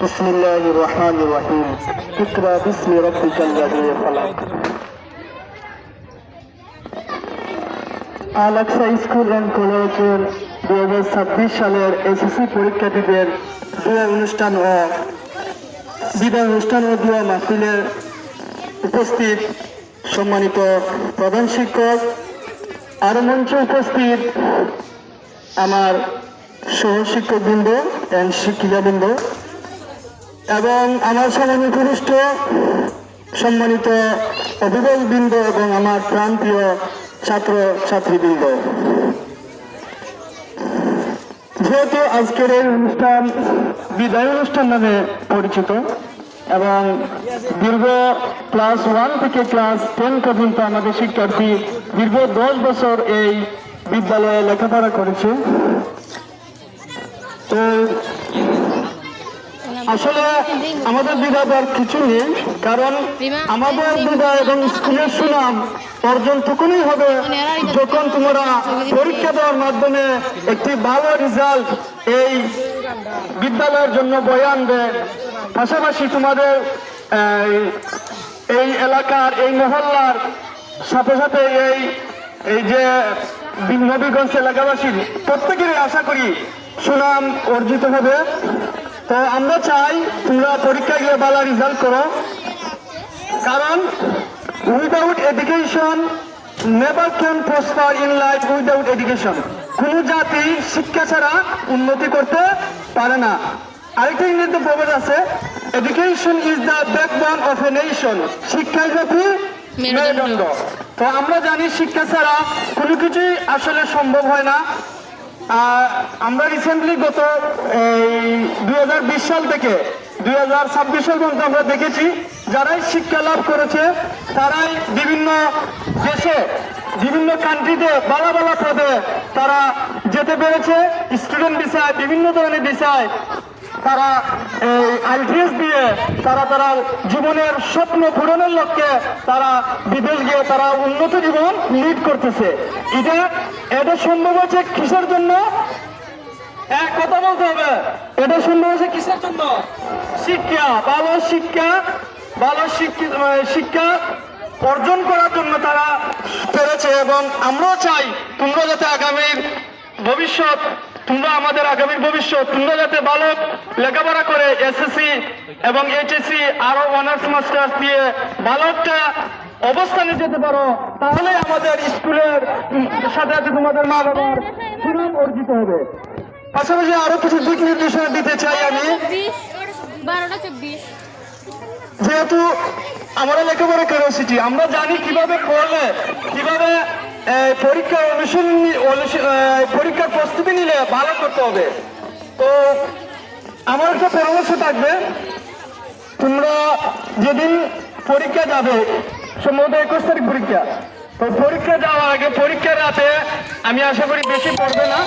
বিসমিল্লাহির রহমানির রহিম। ইকরা বিসমি রাব্বিকাল্লাযী খালাক। আল-আকসা স্কুল অ্যান্ড কলেজের 2026 সালের এসএসসি পরীক্ষার্থীদের দোয়া অনুষ্ঠান ও বিদায় অনুষ্ঠান ও দোয়া মাহফিলের উপস্থিত সম্মানিত প্রধান শিক্ষক, আরো মঞ্চে উপস্থিত আমার সহশিক্ষকবৃন্দ এবং শিক্ষিকাবৃন্দ এবং আমার সামনে উপবিষ্ট সম্মানিত অভিভাবকবৃন্দ এবং আমার প্রান্তীয় ছাত্র ছাত্রীবৃন্দ, যেহেতু আজকের এই অনুষ্ঠান বিদায় অনুষ্ঠান নামে পরিচিত এবং দীর্ঘ ক্লাস 1 থেকে ক্লাস 10 পর্যন্ত আমাদের শিক্ষার্থী দীর্ঘ 10 বছর এই বিদ্যালয়ে লেখাপড়া করেছে। তো আসলে আমাদের বিদায় কিছু নেই, কারণ আমাদের বিদায় এবং স্কুলের সুনাম অর্জন তখনই হবে যখন তোমরা পরীক্ষা দেওয়ার মাধ্যমে একটি ভালো রেজাল্ট এই বিদ্যালয়ের জন্য বয়ে আনবে। পাশাপাশি তোমাদের এই এলাকার এই মহল্লার সাথে সাথে এই যে নবীগঞ্জ এলাকাবাসীর প্রত্যেকেরই আশা করি সুনাম অর্জিত হবে। তো আমরা চাই তোমরা পরীক্ষা গিয়ে ভালো রেজাল্ট করো, কারণ without education never can prosper in life. Without education কোনো জাতি শিক্ষা ছাড়া উন্নতি করতে পারে না। আরেকটা ইংরেজিতে প্রবাদ আছে, education is the backbone of a nation. শিক্ষাই জাতির মেরুদণ্ড। তো আমরা জানি শিক্ষা ছাড়া কোনো কিছুই আসলে সম্ভব হয় না। আমরা রিসেন্টলি গত 2020 সাল থেকে 2026 সাল পর্যন্ত আমরা দেখেছি যারাই শিক্ষা লাভ করেছে তারাই বিভিন্ন দেশে বিভিন্ন কান্ট্রিতে ভালো ভালো পদে তারা যেতে পেরেছে। স্টুডেন্ট ভিসায়, বিভিন্ন ধরনের ভিসায় তারা আইটিএস দিয়ে তারা জীবনের স্বপ্ন পূরণের লক্ষ্যে তারা বিদেশ গিয়ে তারা উন্নত জীবন লিড করতেছে। এটা সম্ভব হচ্ছে কিসের জন্য? এক কথা বলতে হবে, এটা সম্ভব হচ্ছে কিসের জন্য? শিক্ষা, ভালো শিক্ষা অর্জন করার জন্য তারা পেরেছে। এবং আমরাও চাই তোমরা যাতে তোমরা আমাদের আগামীর ভবিষ্যৎ, তোমরা যাতে ভালো লেখাপড়া করে এসএসসি এবং এইচএসসি আরো অনার্স মাস্টার্স দিয়ে ভালো একটা অবস্থানে যেতে পারো, তাহলে আমাদের স্কুলের সাথে সাথে তোমাদের মা বাবার সুনাম অর্জিত হবে। পাশাপাশি আরো কিছু দিক নির্দেশনা দিতে চাই আমি। যেহেতু আমরা লেখাপড়া করে এসেছি, আমরা জানি কিভাবে পড়লে, কিভাবে পরীক্ষার প্রস্তুতি নিলে ভালো করতে হবে। তো আমার একটা পরামর্শ থাকবে, তোমরা যেদিন পরীক্ষা যাবে, সম্ভবত 21 তারিখ পরীক্ষা, তো পরীক্ষা যাওয়ার আগে পরীক্ষার রাতে আমি আশা করি বেশি পড়বে না।